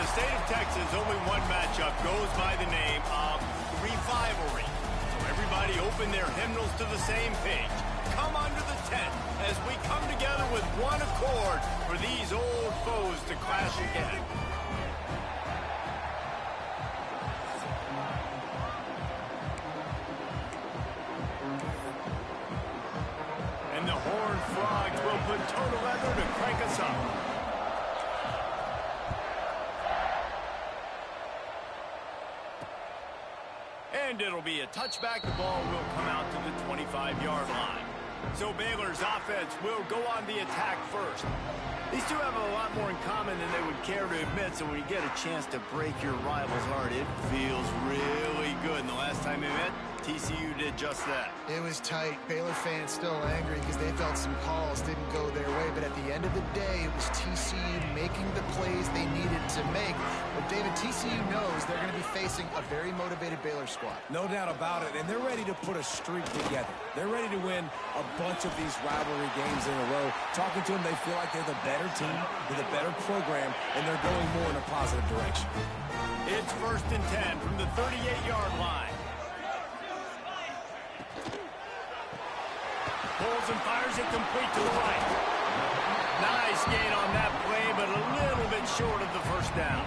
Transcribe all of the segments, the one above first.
the state of Texas, only one matchup goes by the name of Revivalry. So everybody open their hymnals to the same page. Come under the tent as we come together with one accord for these old foes to clash again. And the Horned Frogs will put total leather to crank us up. And it'll be a touchback. The ball will come out to the 25-yard line. So Baylor's offense will go on the attack first. These two have a lot more in common than they would care to admit, so when you get a chance to break your rival's heart, it feels really good. And the last time they met, TCU did just that. It was tight. Baylor fans still angry because they felt some calls didn't go their way. But at the end of the day, it was TCU making the plays they needed to make. But David, TCU knows they're going to be facing a very motivated Baylor squad. No doubt about it. And they're ready to put a streak together. They're ready to win a bunch of these rivalry games in a row. Talking to them, they feel like they're the better team, they're the better program, and they're going more in a positive direction. It's 1st and 10 from the 38-yard line. Pulls and fires it complete to the right. Nice gain on that play, but a little bit short of the first down.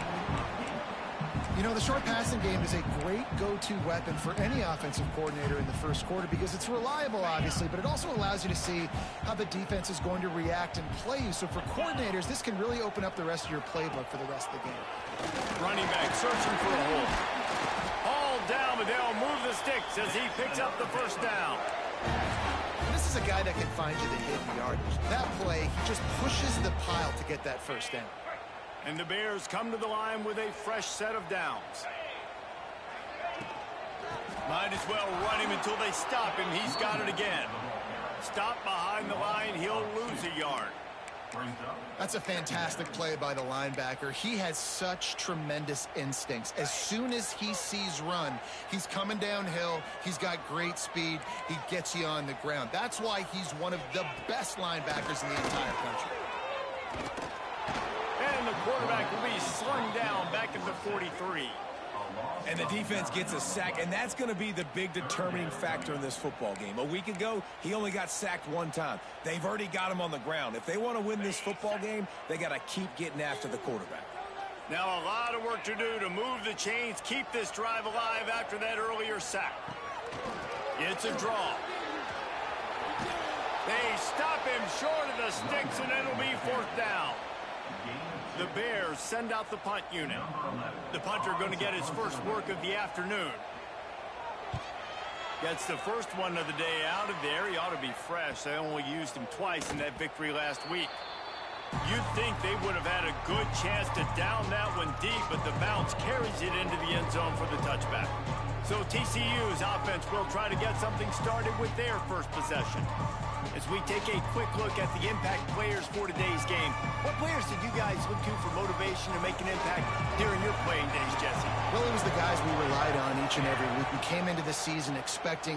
You know, the short passing game is a great go-to weapon for any offensive coordinator in the first quarter because it's reliable, obviously, but it also allows you to see how the defense is going to react and play you. So for coordinators, this can really open up the rest of your playbook for the rest of the game. Running back searching for a hole. Hauled down, but they'll move the sticks as he picks up the first down. This is a guy that can find you the hidden yardage. That play, he just pushes the pile to get that first down. And the Bears come to the line with a fresh set of downs. Might as well run him until they stop him. He's got it again. Stop behind the line. He'll lose a yard. That's a fantastic play by the linebacker. He has such tremendous instincts. As soon as he sees run, he's coming downhill. He's got great speed. He gets you on the ground. That's why he's one of the best linebackers in the entire country. And the quarterback will be slung down back at the 43. And the defense gets a sack, and that's going to be the big determining factor in this football game. A week ago, he only got sacked one time. They've already got him on the ground. If they want to win this football game, they got to keep getting after the quarterback. Now a lot of work to do to move the chains, keep this drive alive after that earlier sack. It's a draw. They stop him short of the sticks, and it'll be 4th down. The Bears send out the punt unit. The punter going to get his first work of the afternoon. Gets the first one of the day out of there. He ought to be fresh. They only used him twice in that victory last week. You'd think they would have had a good chance to down that one deep, but the bounce carries it into the end zone for the touchback. So TCU's offense will try to get something started with their first possession. As we take a quick look at the impact players for today's game, what players did you guys look to for motivation to make an impact during your playing days, Jesse? Well, it was the guys we relied on each and every week. We came into the season expecting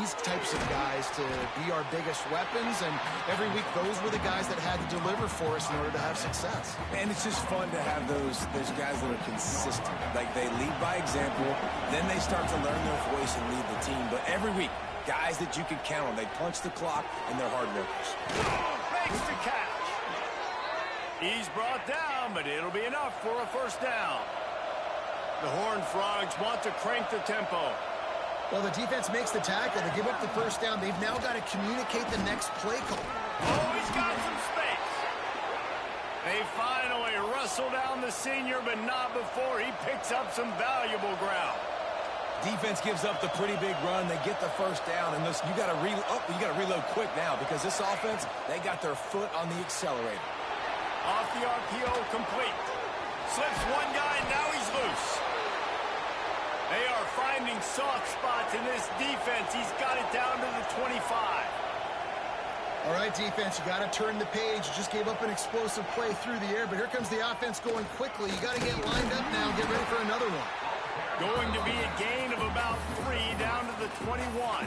these types of guys to be our biggest weapons, and every week those were the guys that had to deliver for us in order to have success. And it's just fun to have those guys that are consistent. Like, they lead by example, then they start to learn their voice and lead the team. But every week, guys that you can count on. They punch the clock, and they're hard workers. Makes the catch. He's brought down, but it'll be enough for a first down. The Horned Frogs want to crank the tempo. Well, the defense makes the tackle. They give up the first down. They've now got to communicate the next play call. Oh, he's got some space. They finally wrestle down the senior, but not before he picks up some valuable ground. Defense gives up the pretty big run. They get the first down, and listen, you got to reload quick now because this offense, they got their foot on the accelerator. Off the RPO, complete. Slips one guy, now he's loose. They are finding soft spots in this defense. He's got it down to the 25. All right, defense, you got to turn the page. You just gave up an explosive play through the air, but here comes the offense going quickly. You got to get lined up now and get ready for another one. Going to be a gain of about 3 down to the 21.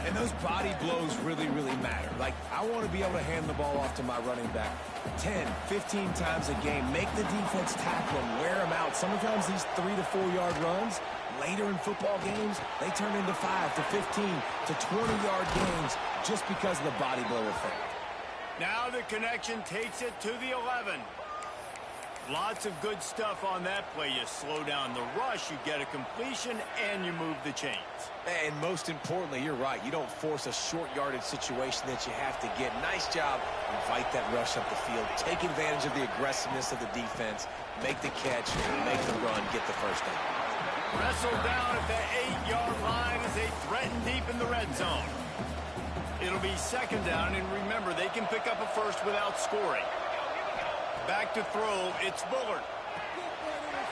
And those body blows really, really matter. Like, I want to be able to hand the ball off to my running back 10, 15 times a game. Make the defense tackle him, wear him out. Sometimes these 3 to 4 yard runs, later in football games, they turn into 5 to 15 to 20-yard games just because of the body blow effect. Now the connection takes it to the 11. Lots of good stuff on that play. You slow down the rush, you get a completion, and you move the chains. And most importantly, you're right. You don't force a short yardage situation that you have to get. Nice job. Invite that rush up the field. Take advantage of the aggressiveness of the defense. Make the catch, make the run, get the first down. Wrestled down at the 8-yard line as they threaten deep in the red zone. It'll be second down, and remember, they can pick up a first without scoring. Back to throw, it's Bullard.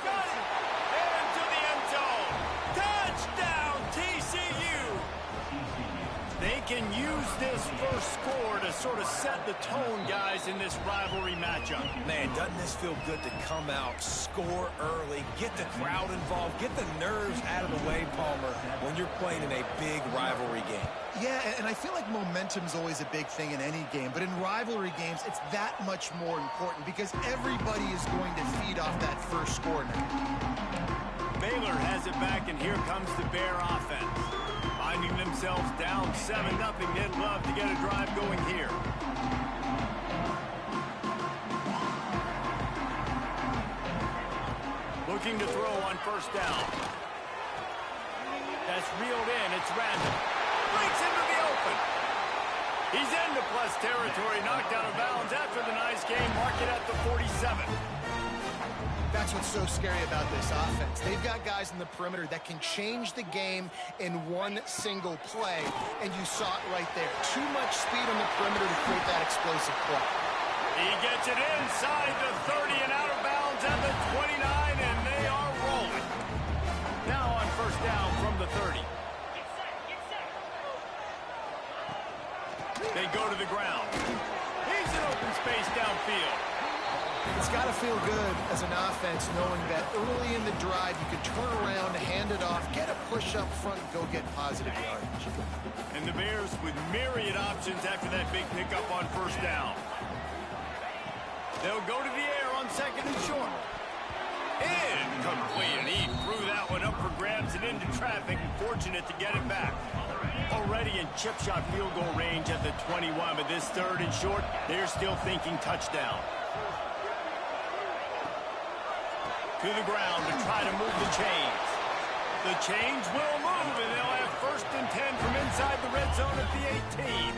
Got it! Into the end zone. Touchdown, TCU! They can use this first score to sort of set the tone, guys, in this rivalry matchup. Man, doesn't this feel good to come out, score early, get the crowd involved, get the nerves out of the way, Palmer, when you're playing in a big rivalry game. Yeah, and I feel like momentum's always a big thing in any game, but in rivalry games, it's that much more important because everybody is going to feed off that first score now. Baylor has it back, and here comes the Bear offense. Finding themselves down 7-0, they'd love to get a drive going here. Looking to throw on first down. That's reeled in, it's random. Breaks into the open. He's into plus territory, knocked out of bounds after the nice game. Mark it at the 47. That's what's so scary about this offense. They've got guys in the perimeter that can change the game in one single play, and you saw it right there. Too much speed on the perimeter to create that explosive play. He gets it inside the 30 and out of bounds at the 29, and they are rolling. Now on first down from the 30. They go to the ground. He's in open space downfield. It's got to feel good as an offense knowing that early in the drive you can turn around, hand it off, get a push up front, and go get positive yardage. And the Bears with myriad options after that big pickup on first down. They'll go to the air on second and short. Incomplete, and he threw that one up for grabs and into traffic. Fortunate to get it back. Already in chip shot field goal range at the 21, but this third and short, they're still thinking touchdown. To the ground to try to move the chains. The chains will move, and they'll have first and 10 from inside the red zone at the 18.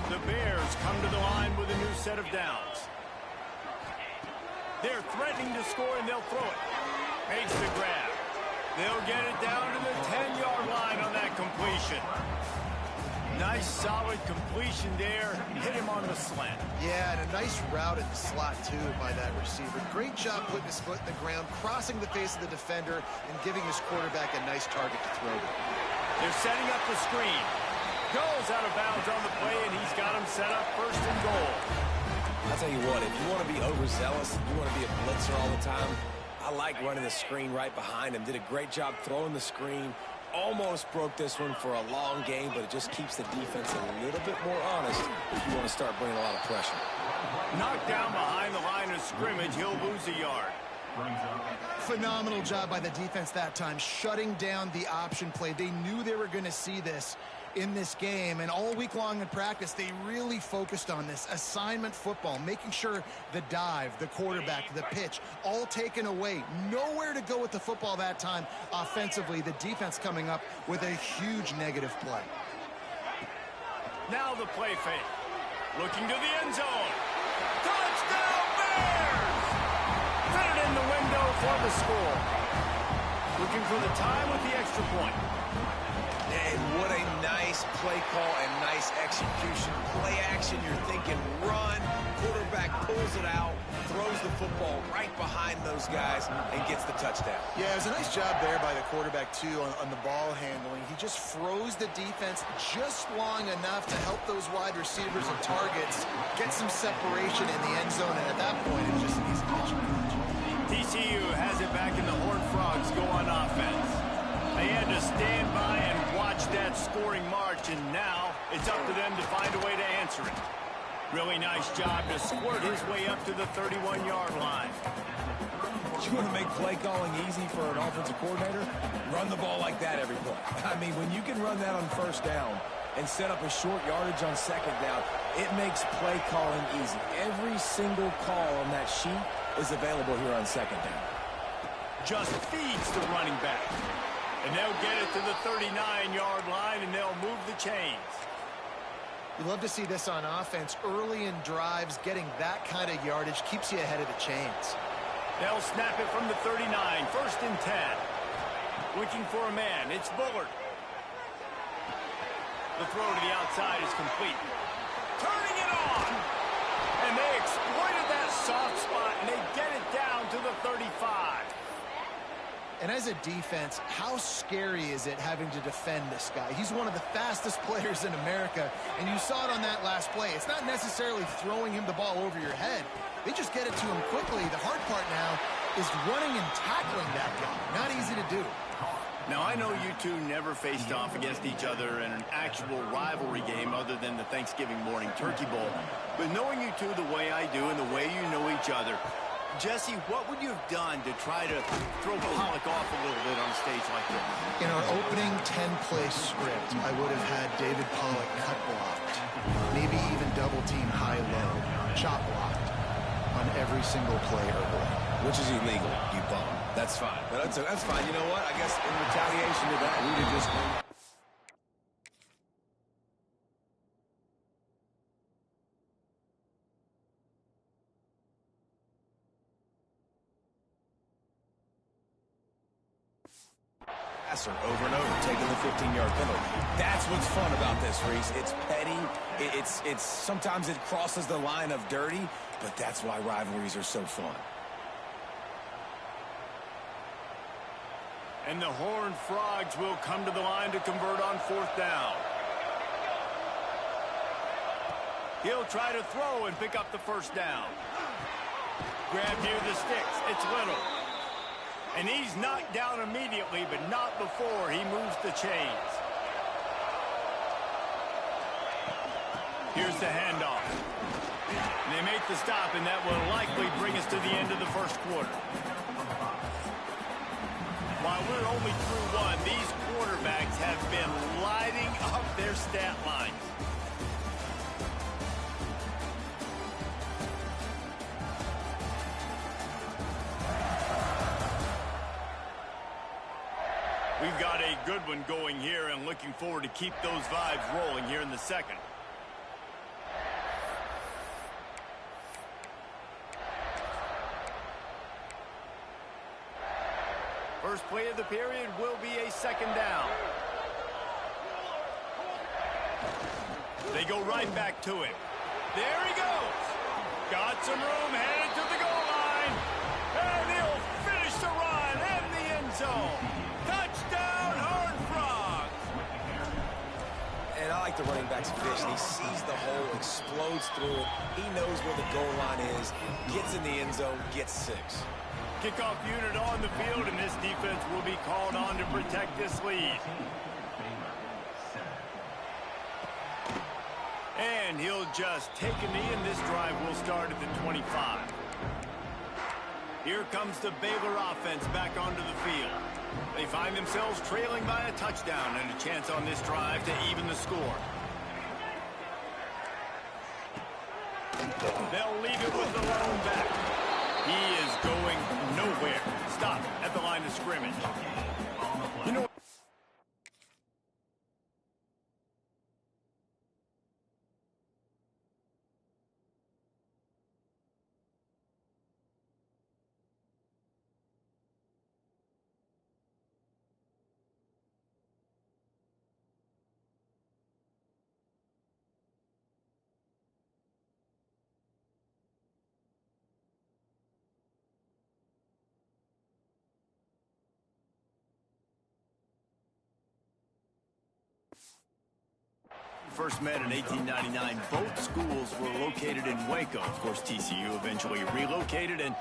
The Bears come to the line with a new set of downs. They're threatening to score, and they'll throw it. Makes the grab. They'll get it down to the 10-yard line on that completion. Nice, solid completion there. Hit him on the slant. Yeah, and a nice route in the slot, too, by that receiver. Great job putting his foot in the ground, crossing the face of the defender, and giving his quarterback a nice target to throw to. They're setting up the screen. Goes out of bounds on the play, and he's got him set up first and goal. I'll tell you what, if you want to be overzealous, if you want to be a blitzer all the time, I like running the screen right behind him. Did a great job throwing the screen. Almost broke this one for a long game, but it just keeps the defense a little bit more honest if you want to start bringing a lot of pressure. Knocked down behind the line of scrimmage. He'll lose a yard. Phenomenal job by the defense that time, shutting down the option play. They knew they were going to see this in this game, and all week long in practice, they really focused on this assignment football, making sure the dive, the quarterback, the pitch, all taken away. Nowhere to go with the football that time offensively. The defense coming up with a huge negative play. Now the play fake. Looking to the end zone. Touchdown Bears! Put it in the window for the score. Looking for the time with the extra point. And what a nice play call and nice execution. Play action, you're thinking run. Quarterback pulls it out, throws the football right behind those guys, and gets the touchdown. Yeah, it was a nice job there by the quarterback, too, on the ball handling. He just froze the defense just long enough to help those wide receivers and targets get some separation in the end zone, and at that point, it was just an easy catch. TCU has it back, and the Horned Frogs go on offense. They had to stand by and watch that scoring march, and now it's up to them to find a way to answer it. Really nice job to squirt his way up to the 31-yard line. You want to make play calling easy for an offensive coordinator? Run the ball like that every play. I mean, when you can run that on first down and set up a short yardage on second down, it makes play calling easy. Every single call on that sheet is available here on second down. Just feeds the running back. And they'll get it to the 39-yard line, and they'll move the chains. You love to see this on offense. Early in drives, getting that kind of yardage keeps you ahead of the chains. They'll snap it from the 39, 1st and 10. Looking for a man, it's Bullard. The throw to the outside is complete. Turning it on! And they exploited that soft spot, and they get it down to the 35. And as a defense, how scary is it having to defend this guy? He's one of the fastest players in America, and you saw it on that last play. It's not necessarily throwing him the ball over your head. They just get it to him quickly. The hard part now is running and tackling that guy. Not easy to do. Now, I know you two never faced off against each other in an actual rivalry game other than the Thanksgiving morning Turkey Bowl. But knowing you two the way I do and the way you know each other, Jesse, what would you have done to try to throw Pollock off a little bit on a stage like this? In our opening 10-play script, I would have had David Pollock cut blocked, maybe even double-team high-low, chop blocked on every single play early. Which is illegal, you bum. That's fine. But that's fine. You know what? I guess in retaliation to that, we would just... over and over, taking the 15-yard penalty. That's what's fun about this, Reese. It's petty. It's sometimes it crosses the line of dirty, but that's why rivalries are so fun. And the Horned Frogs will come to the line to convert on 4th down. He'll try to throw and pick up the 1st down. Grab near the sticks. It's Little. And he's knocked down immediately, but not before he moves the chains. Here's the handoff. And they make the stop, and that will likely bring us to the end of the 1st quarter. While we're only through one, these quarterbacks have been lighting up their stat lines. We've got a good one going here and looking forward to keep those vibes rolling here in the 2nd. First play of the period will be a 2nd down. They go right back to it. There he goes. Got some room, headed to the goal line. And he'll finish the run in the end zone. Touchdown, Horned Frogs! And I like the running back's vision. He sees the hole, explodes through it. He knows where the goal line is, gets in the end zone, gets 6. Kickoff unit on the field, and this defense will be called on to protect this lead. And he'll just take a knee, and this drive will start at the 25. Here comes the Baylor offense back onto the field. They find themselves trailing by a touchdown and a chance on this drive to even the score. They'll leave it with the lone back. He is going nowhere. Stop at the line of scrimmage. You know, first met in 1899. Both schools were located in Waco. Of course, TCU eventually relocated, and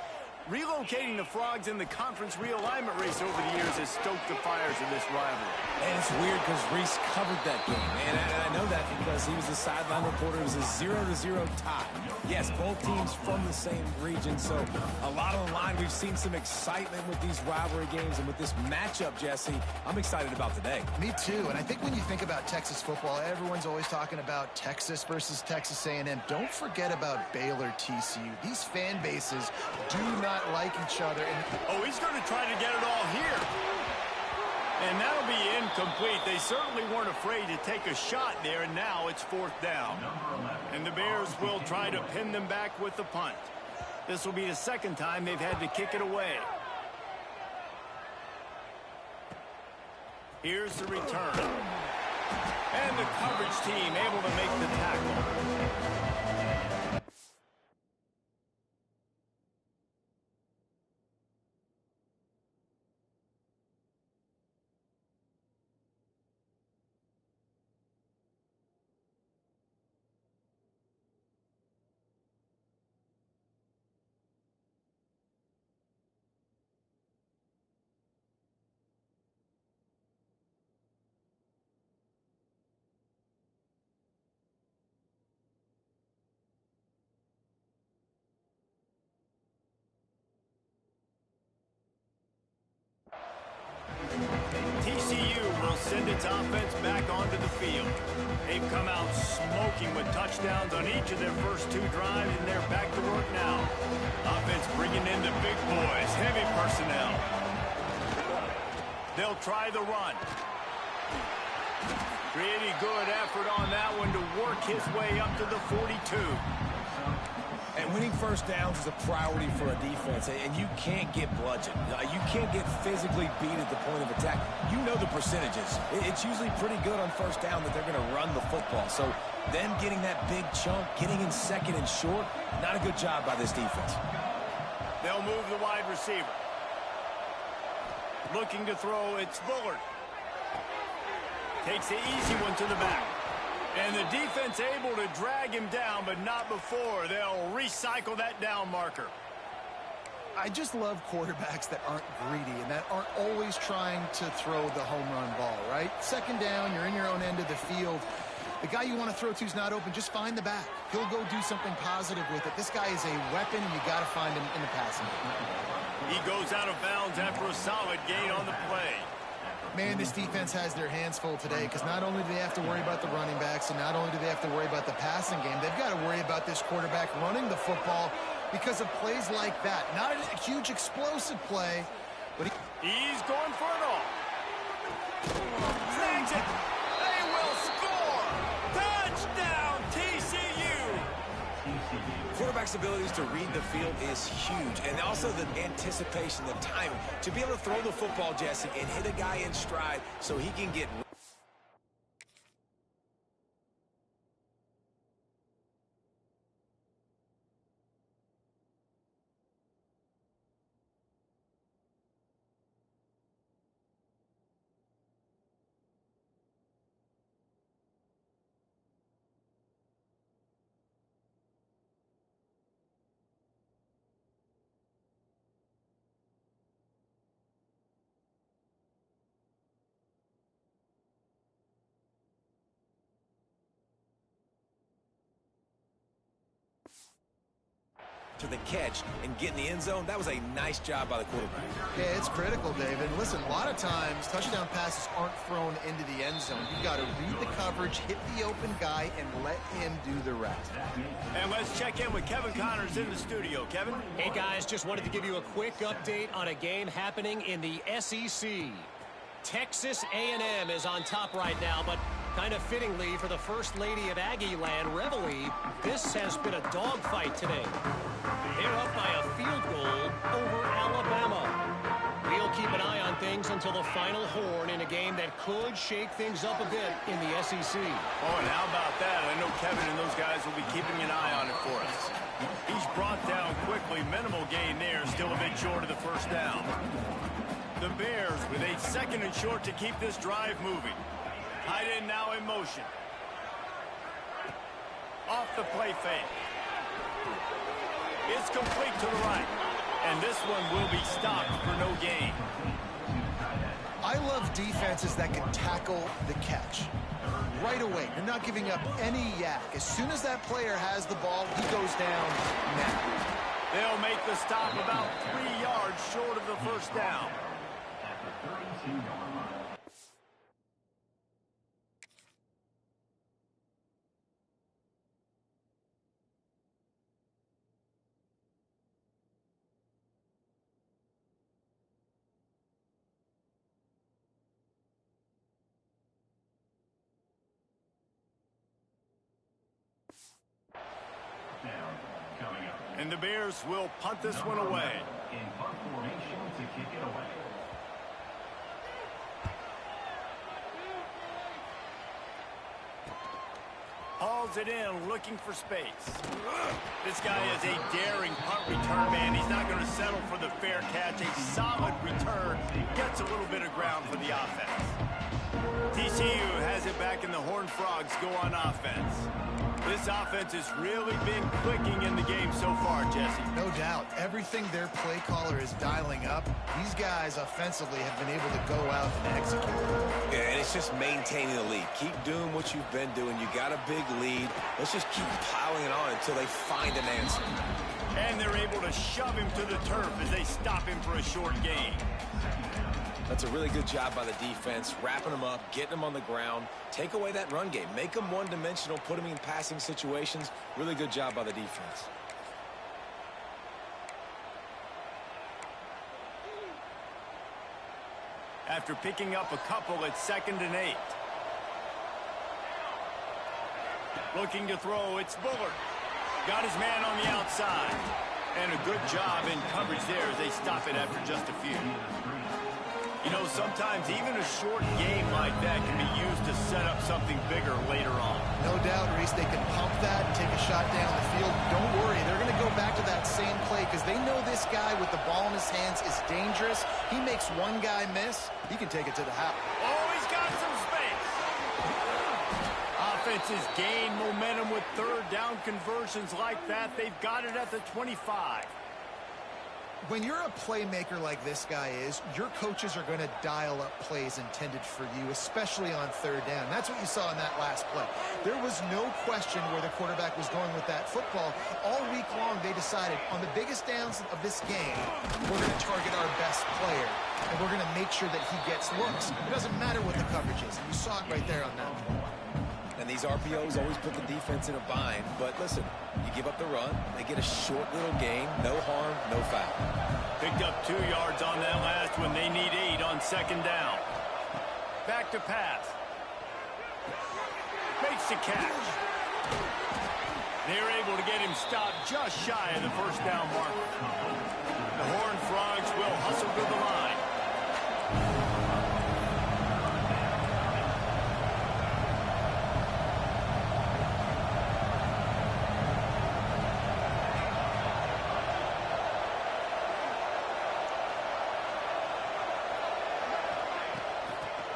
Relocating the Frogs in the conference realignment race over the years has stoked the fires of this rivalry. And it's weird because Reese covered that game, and I know that because he was the sideline reporter. It was a 0-0 tie. Yes, both teams from the same region, so a lot on the line. We've seen some excitement with these rivalry games, and with this matchup, Jesse, I'm excited about today. Me too, and I think when you think about Texas football, everyone's always talking about Texas versus Texas A&M. Don't forget about Baylor TCU. These fan bases do not like each other. And oh, he's going to try to get it all here. And that'll be incomplete. They certainly weren't afraid to take a shot there, and now it's 4th down. And the Bears will try to pin them back with the punt. This will be the second time they've had to kick it away. Here's the return. And the coverage team able to make the tackle. TCU will send its offense back onto the field. They've come out smoking with touchdowns on each of their first 2 drives, and they're back to work now. Offense bringing in the big boys, heavy personnel. They'll try the run. Pretty good effort on that one to work his way up to the 42. And winning first downs is a priority for a defense, and you can't get bludgeoned. You can't get physically beat at the point of attack. You know the percentages. It's usually pretty good on first down that they're going to run the football. So them getting that big chunk, getting in second and short, not a good job by this defense. They'll move the wide receiver. Looking to throw, it's Bullard. Takes the easy one to the back. And the defense able to drag him down, but not before. They'll recycle that down marker. I just love quarterbacks that aren't greedy and that aren't always trying to throw the home run ball, right? Second down, you're in your own end of the field. The guy you want to throw to is not open. Just find the back. He'll go do something positive with it. This guy is a weapon, and you got to find him in the passing game. He goes out of bounds after a solid gain on the play. Man, this defense has their hands full today because not only do they have to worry about the running backs and not only do they have to worry about the passing game, they've got to worry about this quarterback running the football because of plays like that. Not a huge explosive play, but he's going for it all. Snags it. They will score. Touchdown, TCU. Quarterback's abilities to read the field is huge, and also the anticipation, the timing, to be able to throw the football, Jesse, and hit a guy in stride so he can get... to the catch and get in the end zone. That was a nice job by the quarterback. yeah, it's critical, David. Listen, a lot of times touchdown passes aren't thrown into the end zone. You've got to read the coverage, hit the open guy, and let him do the rest. And let's check in with Kevin Connors in the studio. Kevin? Hey, guys, just wanted to give you a quick update on a game happening in the SEC. Texas A&M is on top right now, but kind of fittingly for the First Lady of Aggie Land, Reveille, this has been a dogfight today. They're up by a field goal over Alabama. We'll keep an eye on things until the final horn in a game that could shake things up a bit in the SEC. Oh, and how about that? I know Kevin and those guys will be keeping an eye on it for us. He's brought down quickly. Minimal gain there. Still a bit short of the first down. The Bears with a second and short to keep this drive moving. Tight end now in motion. Off the play fake. It's complete to the right. And this one will be stopped for no gain. I love defenses that can tackle the catch. Right away, you're not giving up any yak. As soon as that player has the ball, he goes down now. They'll make the stop about 3 yards short of the first down. And the Bears will punt this one away. In punt formation to kick it away. Hauls it in, looking for space. This guy is a daring punt return man. He's not going to settle for the fair catch. A solid return. Gets a little bit of ground for the offense. TCU has it back, and the Horned Frogs go on offense. This offense has really been clicking in the game so far, Jesse. No doubt. Everything their play caller is dialing up, these guys offensively have been able to go out and execute. Yeah, and it's just maintaining the lead. Keep doing what you've been doing. You got a big lead. Let's just keep piling it on until they find an answer. And they're able to shove him to the turf as they stop him for a short gain. That's a really good job by the defense, wrapping them up, getting them on the ground. Take away that run game. Make them one-dimensional, put them in passing situations. Really good job by the defense. After picking up a couple at 2nd and 8. Looking to throw, it's Bullard. Got his man on the outside. And a good job in coverage there as they stop it after just a few. You know, sometimes even a short game like that can be used to set up something bigger later on. No doubt, Reese, they can pump that and take a shot down the field. Don't worry, they're going to go back to that same play because they know this guy with the ball in his hands is dangerous. He makes one guy miss, he can take it to the house. Oh, he's got some space. Offenses gain momentum with third down conversions like that. They've got it at the 25. When you're a playmaker like this guy is, your coaches are going to dial up plays intended for you, especially on third down. That's what you saw in that last play. There was no question where the quarterback was going with that football. All week long, they decided on the biggest downs of this game, we're going to target our best player, and we're going to make sure that he gets looks. It doesn't matter what the coverage is. You saw it right there on that play. And these RPOs always put the defense in a bind. But listen, you give up the run, they get a short little gain, no harm, no foul. Picked up 2 yards on that last one. They need 8 on 2nd down. Back to pass. Makes the catch. They're able to get him stopped just shy of the first down marker. The Horned Frogs will hustle to the line.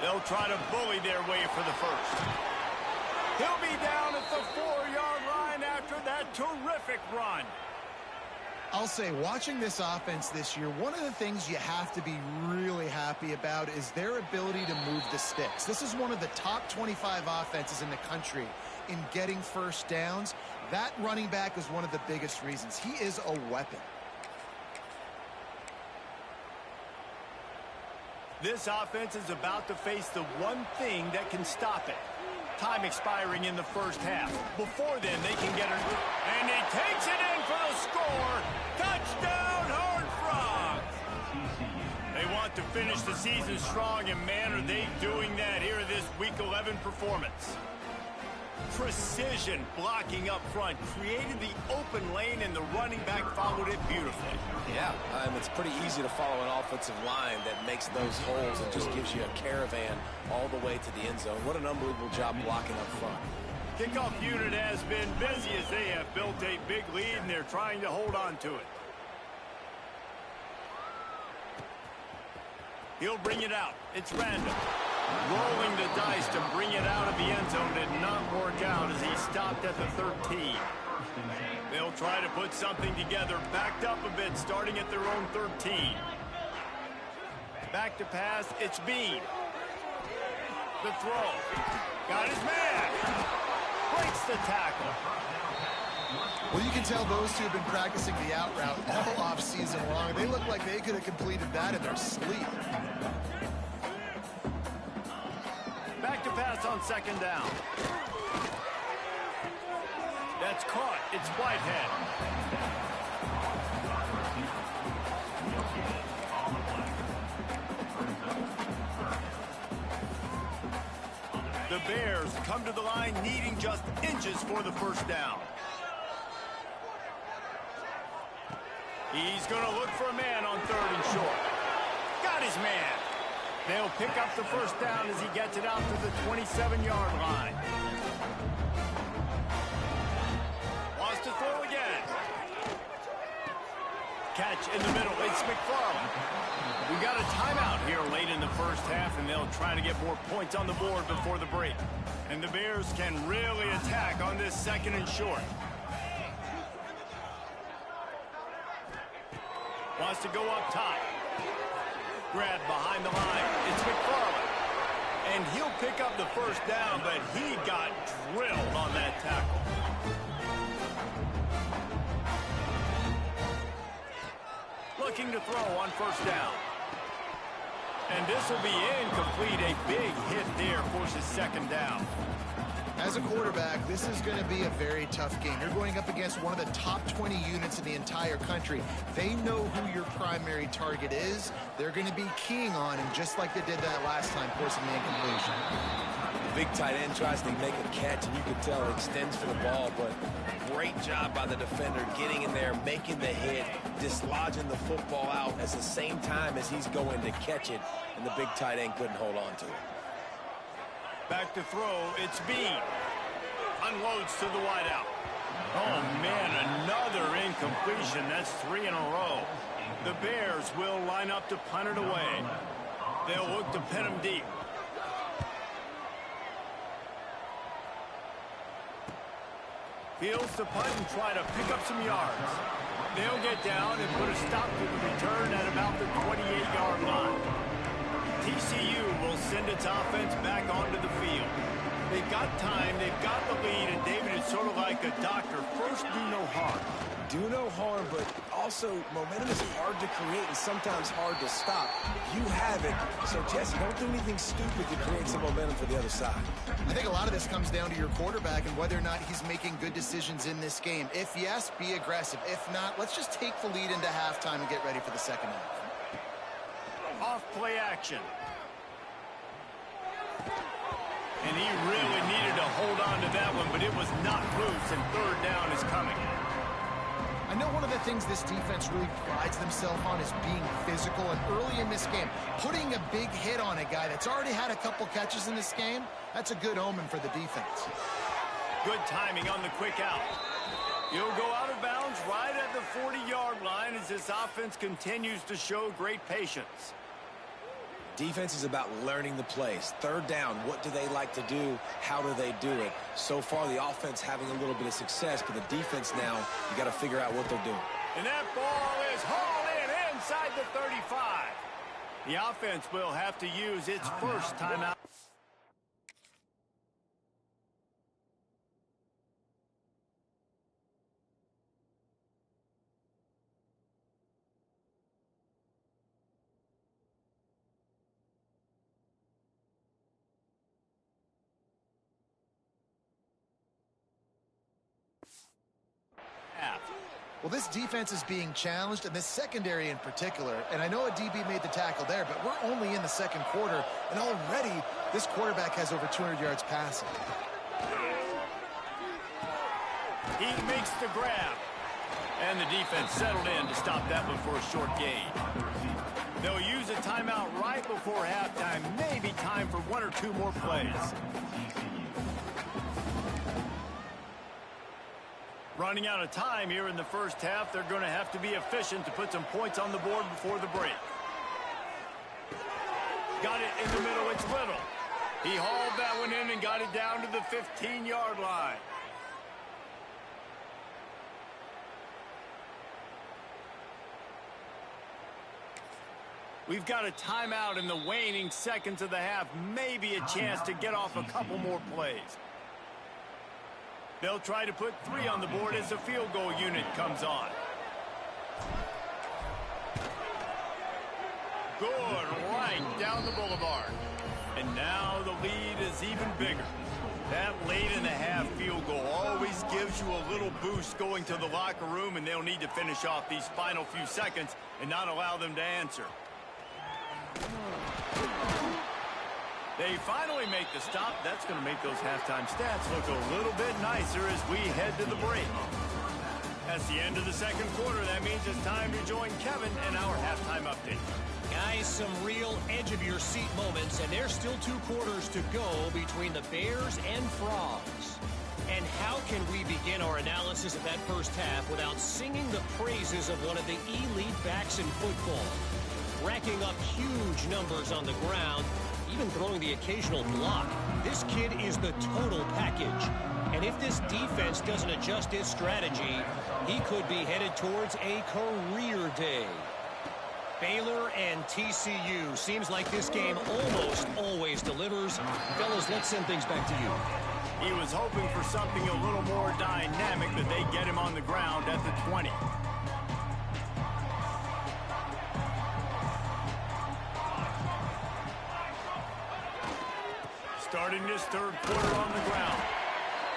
They'll try to bully their way for the first. He'll be down at the 4-yard line after that terrific run. I'll say, watching this offense this year, one of the things you have to be really happy about is their ability to move the sticks. This is one of the top 25 offenses in the country in getting first downs. That running back is one of the biggest reasons. He is a weapon. This offense is about to face the one thing that can stop it. Time expiring in the first half. Before then, they can get it. And he takes it in for the score. Touchdown, Horned Frogs! They want to finish the season strong, and man, are they doing that here in this Week 11 performance. Precision blocking up front, created the open lane, and the running back followed it beautifully. Yeah, it's pretty easy to follow an offensive line that makes those holes and just gives you a caravan all the way to the end zone. What an unbelievable job blocking up front. Kickoff unit has been busy as they have built a big lead, and they're trying to hold on to it. He'll bring it out. It's random. Rolling the dice to bring it out of the end zone did not work out as he stopped at the 13. They'll They'll try to put something together, backed up a bit, starting at their own 13. Back to pass, it's Bean. The throw. Got his man. Breaks the tackle. Well, you can tell those two have been practicing the out route all off-season long. They look like they could have completed that in their sleep. Back to pass on second down. That's caught. It's Whitehead. The Bears come to the line needing just inches for the first down. He's going to look for a man on third and short. Got his man. They'll pick up the first down as he gets it out to the 27-yard line. Wants to throw again. Catch in the middle. It's McFarland. We got a timeout here late in the first half, and they'll try to get more points on the board before the break. And the Bears can really attack on this second and short. Wants to go up top. Grab behind the line. It's McFarland. And he'll pick up the first down, but he got drilled on that tackle. Looking to throw on first down. And this will be incomplete. A big hit there forces second down. As a quarterback, this is going to be a very tough game. You're going up against one of the top 20 units in the entire country. They know who your primary target is. They're going to be keying on him just like they did that last time, forcing the incompletion. Big tight end tries to make a catch, and you can tell it extends for the ball, but great job by the defender getting in there, making the hit, dislodging the football out at the same time as he's going to catch it, and the big tight end couldn't hold on to it. Back to throw, it's Bean. Unloads to the wideout. Oh, man, another incompletion. That's 3 in a row. The Bears will line up to punt it away. They'll look to pin him deep. Fields to punt and try to pick up some yards. They'll get down and put a stop to the return at about the 28-yard line. TCU will send its offense back onto the field. They've got time, they've got the lead, and David is sort of like a doctor. First, do no harm. Do no harm, but also momentum is hard to create and sometimes hard to stop. You have it, so Jesse, don't do anything stupid to create some momentum for the other side. I think a lot of this comes down to your quarterback and whether or not he's making good decisions in this game. If yes, be aggressive. If not, let's just take the lead into halftime and get ready for the second half. Off play action. And he really needed to hold on to that one, but it was not loose, and third down is coming. I know one of the things this defense really prides themselves on is being physical, and early in this game, putting a big hit on a guy that's already had a couple catches in this game, that's a good omen for the defense. Good timing on the quick out. He'll go out of bounds right at the 40-yard line as this offense continues to show great patience. Defense is about learning the plays. Third down, what do they like to do? How do they do it? So far, the offense having a little bit of success, but the defense now, you got to figure out what they're doing. And that ball is hauled in inside the 35. The offense will have to use its first timeout. Well, this defense is being challenged, and this secondary in particular. And I know a DB made the tackle there, but we're only in the second quarter, and already this quarterback has over 200 yards passing. He makes the grab. And the defense settled in to stop that one for a short gain. They'll use a timeout right before halftime. Maybe time for one or two more plays. Running out of time here in the first half. They're going to have to be efficient to put some points on the board before the break. Got it in the middle. It's Little. He hauled that one in and got it down to the 15-yard line. We've got a timeout in the waning seconds of the half. Maybe a chance to get off a couple more plays. They'll try to put 3 on the board as the field goal unit comes on. Good, right down the boulevard. And now the lead is even bigger. That late in the half field goal always gives you a little boost going to the locker room, and they'll need to finish off these final few seconds and not allow them to answer. They finally make the stop. That's going to make those halftime stats look a little bit nicer as we head to the break. That's the end of the second quarter. That means it's time to join Kevin in our halftime update. Guys, some real edge-of-your-seat moments, and there's still 2 quarters to go between the Bears and Frogs. And how can we begin our analysis of that first half without singing the praises of one of the elite backs in football? Racking up huge numbers on the ground, even throwing the occasional block. This kid is the total package. And if this defense doesn't adjust its strategy, he could be headed towards a career day. Baylor and TCU. Seems like this game almost always delivers. Fellas, let's send things back to you. He was hoping for something a little more dynamic, but they get him on the ground at the 20. Starting this third quarter on the ground.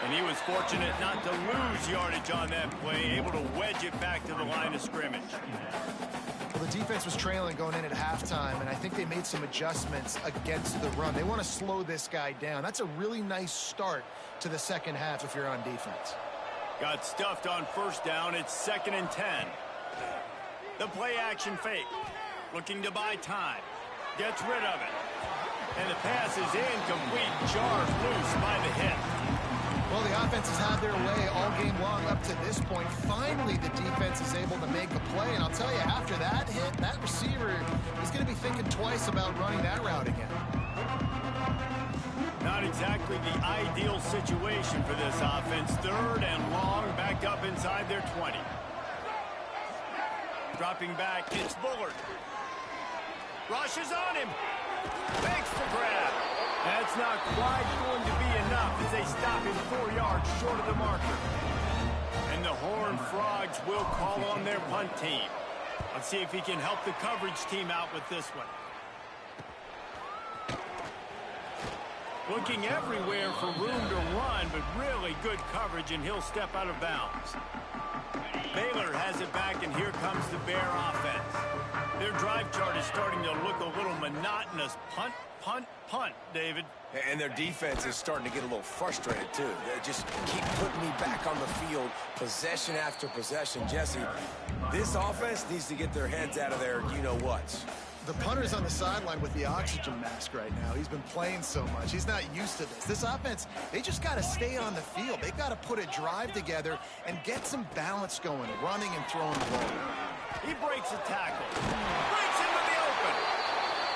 And he was fortunate not to lose yardage on that play, able to wedge it back to the line of scrimmage. Well, the defense was trailing going in at halftime, and I think they made some adjustments against the run. They want to slow this guy down. That's a really nice start to the second half if you're on defense. Got stuffed on first down. It's 2nd and 10. The play action fake. Looking to buy time. Gets rid of it. And the pass is incomplete. Jars loose by the hit. Well, the offense has had their way all game long up to this point. Finally, the defense is able to make a play. And I'll tell you, after that hit, that receiver is going to be thinking twice about running that route again. Not exactly the ideal situation for this offense. 3rd and long, backed up inside their 20. Dropping back, it's Bullard. Rushes on him. Makes the grab. That's not quite going to be enough as they stop him 4 yards short of the marker. And the Horned Frogs will call on their punt team. Let's see if he can help the coverage team out with this one. Looking everywhere for room to run, but really good coverage, and he'll step out of bounds. Baylor has it back, and here comes the Bear offense. Their drive chart is starting to look a little monotonous. Punt, punt, punt, David. And their defense is starting to get a little frustrated, too. They just keep putting me back on the field, possession after possession. Jesse, this offense needs to get their heads out of their you-know-whats. The punter's on the sideline with the oxygen mask right now. He's been playing so much. He's not used to this. This offense, they just got to stay on the field. They've got to put a drive together and get some balance going, running and throwing the ball. He breaks a tackle. Breaks into the open.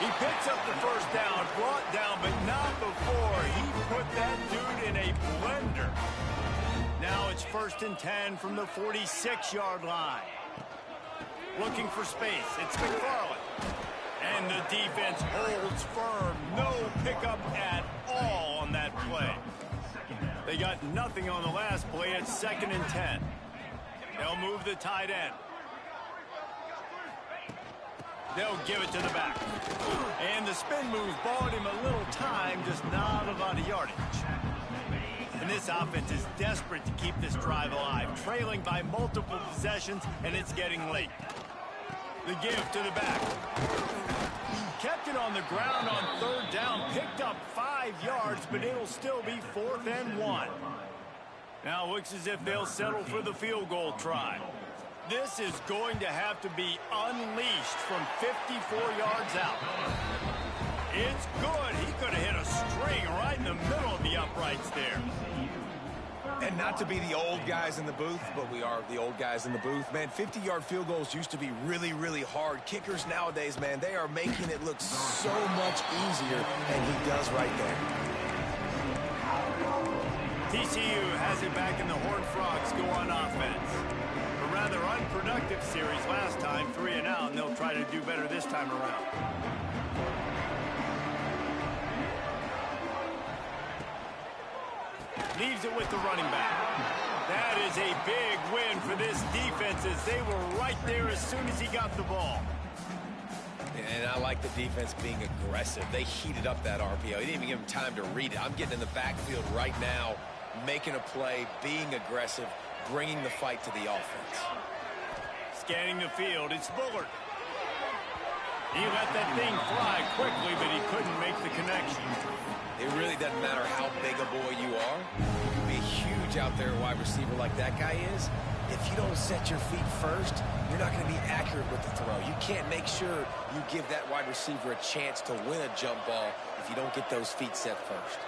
He picks up the first down, brought down, but not before he put that dude in a blender. Now it's 1st and 10 from the 46-yard line. Looking for space. It's McFarland. And the defense holds firm. No pickup at all on that play. They got nothing on the last play. It's 2nd and 10. They'll move the tight end. They'll give it to the back. And the spin move bought him a little time, just not a lot of yardage. And this offense is desperate to keep this drive alive, trailing by multiple possessions, and it's getting late. The give to the back. Kept it on the ground on 3rd down, picked up 5 yards, but it'll still be 4th and 1. Now looks as if they'll settle for the field goal try. This is going to have to be unleashed from 54 yards out. It's good. He could have hit a string right in the middle of the uprights there. And not to be the old guys in the booth, but we are the old guys in the booth. Man, 50-yard field goals used to be really, really hard. Kickers nowadays, man, they are making it look so much easier, and he does right there. TCU has it back, and the Horned Frogs go on offense. A rather unproductive series last time, 3 and out, and they'll try to to do better this time around. Leaves it with the running back. That is a big win for this defense as they were right there as soon as he got the ball. And I like the defense being aggressive. They heated up that RPO. He didn't even give him time to read it. I'm getting in the backfield right now, making a play, being aggressive, bringing the fight to the offense. Scanning the field, it's Bullard. He let that thing fly quickly, but he couldn't make the connection. It really doesn't matter how big a boy you are. You can be huge out there, a wide receiver like that guy is. If you don't set your feet first, you're not going to be accurate with the throw. You can't make sure you give that wide receiver a chance to win a jump ball if you don't get those feet set first.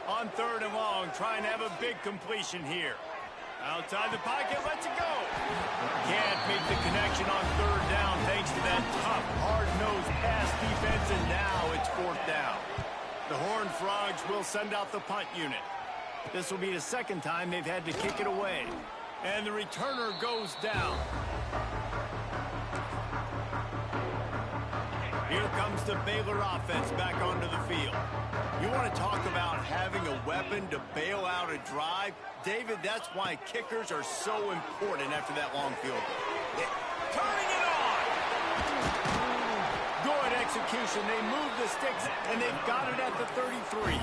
On 3rd and long, trying to have a big completion here. Outside the pocket, lets it go. Can't make the connection on 3rd down thanks to that tough, hard-nosed pass defense, and now it's 4th down. The Horned Frogs will send out the punt unit. This will be the 2nd time they've had to kick it away. And the returner goes down. Here comes the Baylor offense back onto the field. You want to talk about having a weapon to bail out a drive? David, that's why kickers are so important after that long field goal. Turning it on! Good execution. They move the sticks, and they've got it at the 33.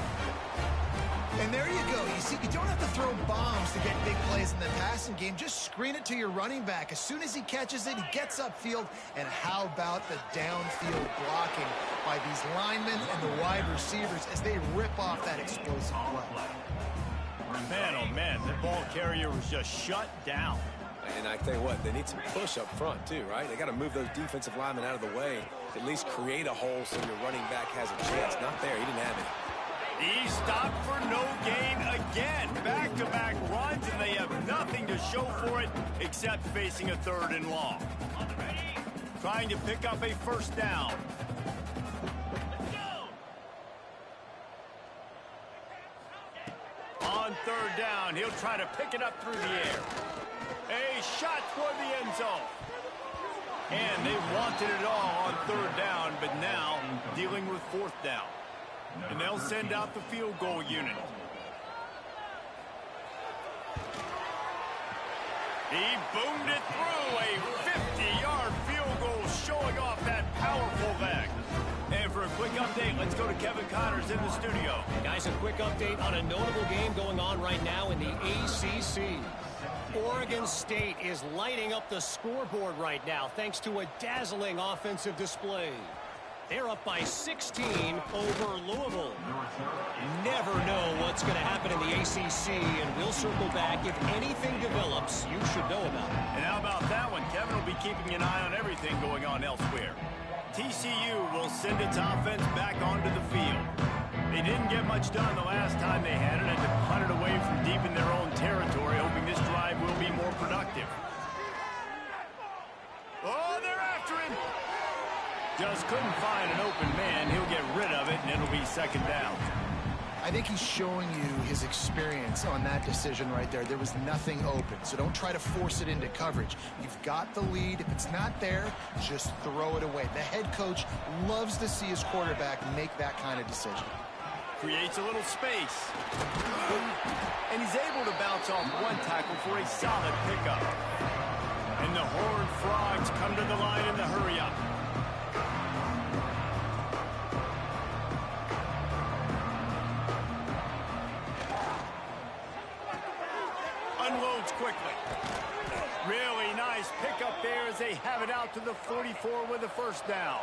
And there you go. You see, you don't have to throw bombs to get big plays in the passing game. Just screen it to your running back. As soon as he catches it, he gets upfield. And how about the downfield blocking by these linemen and the wide receivers as they rip off that explosive play? Man, oh man, the ball carrier was just shut down. And I tell you what, they need some push up front too, right? They got to move those defensive linemen out of the way, at least create a hole so your running back has a chance. Not there. He didn't have it. He stopped for no gain again. Back-to-back runs, and they have nothing to show for it except facing a 3rd and long. Trying to pick up a 1st down. On 3rd down, he'll try to pick it up through the air. A shot toward the end zone. And they wanted it all on 3rd down, but now dealing with 4th down. And they'll send out the field goal unit. He boomed it through. A 50-yard field goal showing off that powerful leg. And for a quick update, let's go to Kevin Connors in the studio. Guys, a quick update on a notable game going on right now in the ACC. Oregon State is lighting up the scoreboard right now thanks to a dazzling offensive display. They're up by 16 over Louisville. Never know what's going to happen in the ACC, and we'll circle back. If anything develops, you should know about it. And how about that one? Kevin will be keeping an eye on everything going on elsewhere. TCU will send its offense back onto the field. They didn't get much done the last time they had it, and to punt it away from deep in their own territory, hoping this drive will be more productive. Oh, they're after him! Just couldn't find an open man. He'll get rid of it, and it'll be 2nd down. I think he's showing you his experience on that decision right there. There was nothing open, so don't try to force it into coverage. You've got the lead. If it's not there, just throw it away. The head coach loves to see his quarterback make that kind of decision. Creates a little space. And he's able to bounce off one tackle for a solid pickup. And the Horned Frogs come to the line in the hurry-up. Unloads quickly. Really nice pickup there as they have it out to the 44 with a 1st down.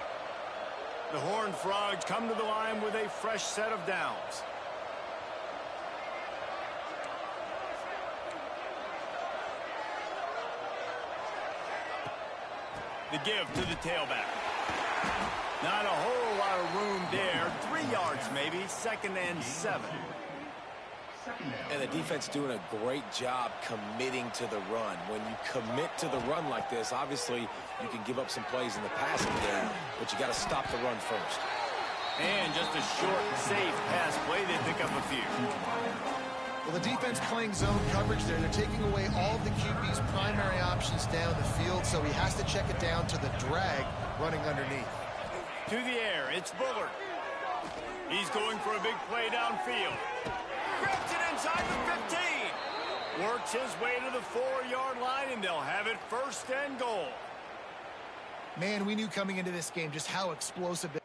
The Horned Frogs come to the line with a fresh set of downs. The give to the tailback. Not a whole lot of room there. 3 yards maybe, 2nd and 7. And the defense doing a great job committing to the run. When you commit to the run like this, obviously you can give up some plays in the passing game, but you got to stop the run first. And just a short, safe pass play. They pick up a few. Well, the defense playing zone coverage there. They're taking away all of the QB's primary options down the field, so he has to check it down to the drag running underneath. To the air, it's Bullard. He's going for a big play downfield. Grabs it inside the 15. Works his way to the 4-yard line, and they'll have it first and goal. Man, we knew coming into this game just how explosive it is.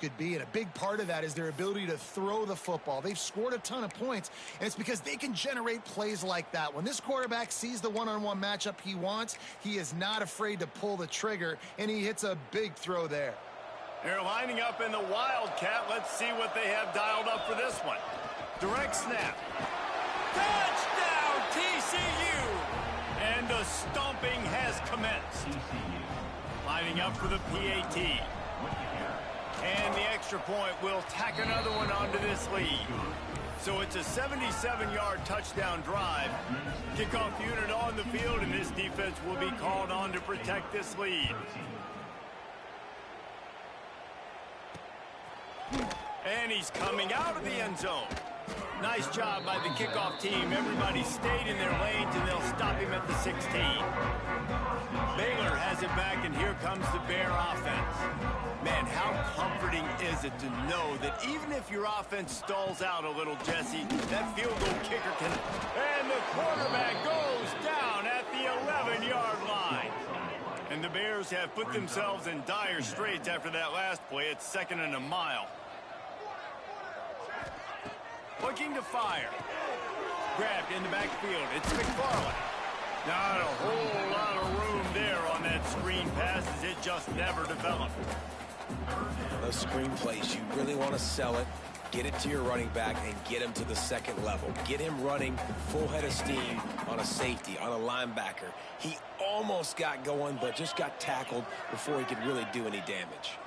Could be, and a big part of that is their ability to throw the football. They've scored a ton of points, and it's because they can generate plays like that. When this quarterback sees the one-on-one matchup he wants, he is not afraid to pull the trigger, and he hits a big throw there. They're lining up in the Wildcat. Let's see what they have dialed up for this one. Direct snap. Touchdown, TCU! And the stomping has commenced. Lining up for the PAT. And the extra point will tack another one onto this lead. So it's a 77-yard touchdown drive. Kickoff unit on the field, and this defense will be called on to protect this lead. And he's coming out of the end zone. Nice job by the kickoff team. Everybody stayed in their lanes, and they'll stop him at the 16. Baylor has it back, and here comes the Bear offense. Man, how comforting is it to know that even if your offense stalls out a little, Jesse, that field goal kicker can... And the quarterback goes down at the 11-yard line. And the Bears have put themselves in dire straits after that last play. It's 2nd and a mile. Looking to fire. Grabbed in the backfield. It's McFarland. Not a whole lot of room there on that screen pass, as it just never developed. Those screen plays, you really want to sell it, get it to your running back, and get him to the second level. Get him running full head of steam on a safety, on a linebacker. He almost got going, but just got tackled before he could really do any damage.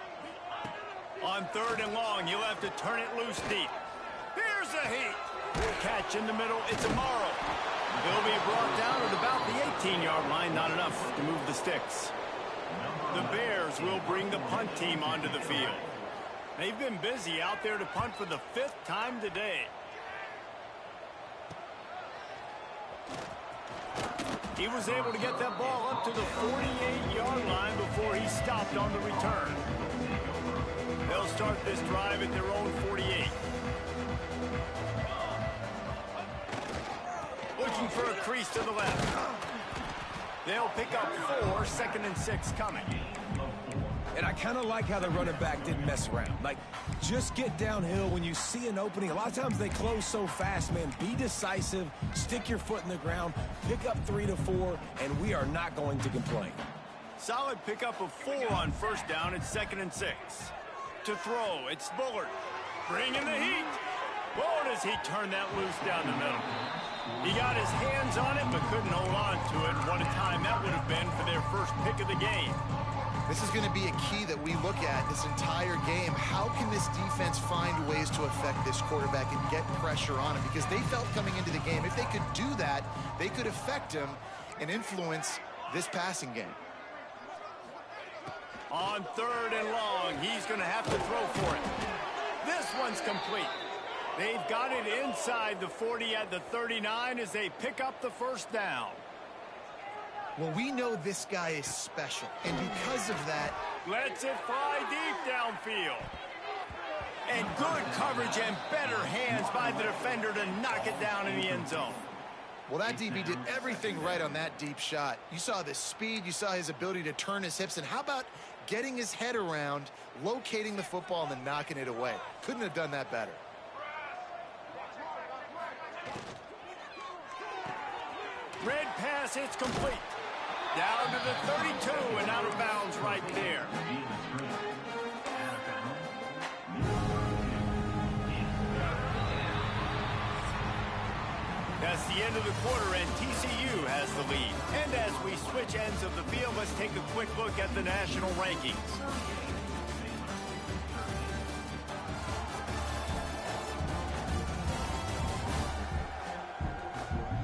On 3rd and long, you'll have to turn it loose deep. Here's a heat. Catch in the middle. It's Amaro. He'll be brought down at about the 18-yard line. Not enough to move the sticks. The Bears will bring the punt team onto the field. They've been busy out there to punt for the 5th time today. He was able to get that ball up to the 48-yard line before he stopped on the return. They'll start this drive at their own 48. Looking for a crease to the left. They'll pick up 4, 2nd and 6 coming. And I kind of like how the running back didn't mess around. Like, just get downhill when you see an opening. A lot of times they close so fast, man. Be decisive, stick your foot in the ground, pick up 3 to 4, and we are not going to complain. Solid pickup of 4 on 1st down. It's 2nd and 6. To throw, it's Bullard. Bringing the heat. Boy, does he turn that loose down the middle. He got his hands on it, but couldn't hold on to it. What a time that would have been for their first pick of the game. This is going to be a key that we look at this entire game. How can this defense find ways to affect this quarterback and get pressure on him? Because they felt coming into the game, if they could do that, they could affect him and influence this passing game. On 3rd and long, he's going to have to throw for it. This one's complete. They've got it inside the 40 at the 39 as they pick up the 1st down. Well, we know this guy is special, and because of that... Lets it fly deep downfield. And good coverage and better hands by the defender to knock it down in the end zone. Well, that DB did everything right on that deep shot. You saw the speed, you saw his ability to turn his hips, and how about getting his head around, locating the football, and then knocking it away? Couldn't have done that better. Red pass, it's complete. Down to the 32 and out of bounds right there. That's the end of the quarter, and TCU has the lead. And as we switch ends of the field, let's take a quick look at the national rankings.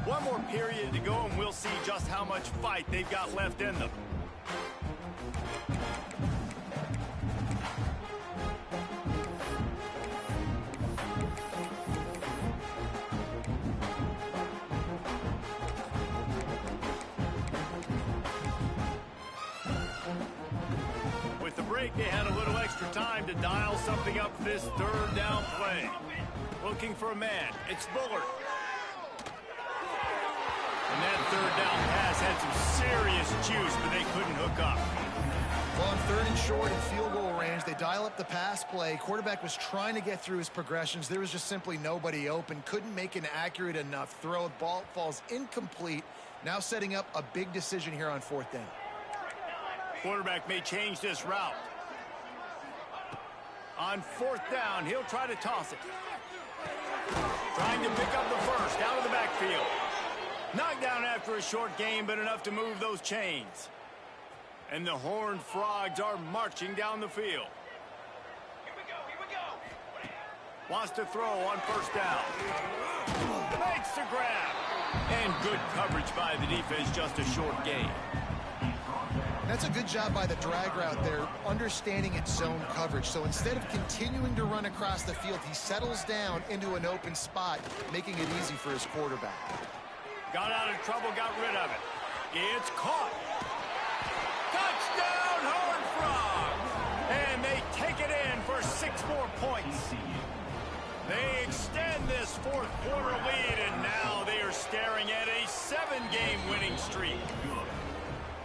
One more period to go, and we'll see just how much fight they've got left in them. With the break, they had a little extra time to dial something up for this third down play. Looking for a man. It's Bullard. And that third down pass had some serious juice, but they couldn't hook up. Well, on 3rd and short and field goal range, they dial up the pass play. Quarterback was trying to get through his progressions. There was just simply nobody open. Couldn't make an accurate enough throw. The ball falls incomplete. Now setting up a big decision here on 4th down. Quarterback may change this route. On 4th down, he'll try to toss it. Trying to pick up the first out of the backfield. Knocked down after a short game, but enough to move those chains. And the Horned Frogs are marching down the field. Here we go. Wants to throw on 1st down. Makes the grab. And good coverage by the defense, just a short gain. That's a good job by the drag route there, understanding its zone coverage. So instead of continuing to run across the field, he settles down into an open spot, making it easy for his quarterback. Got out of trouble, got rid of it. It's caught. Touchdown, Horned Frogs! And they take it in for 6 more points. They extend this 4th quarter lead, and now they are staring at a 7-game winning streak.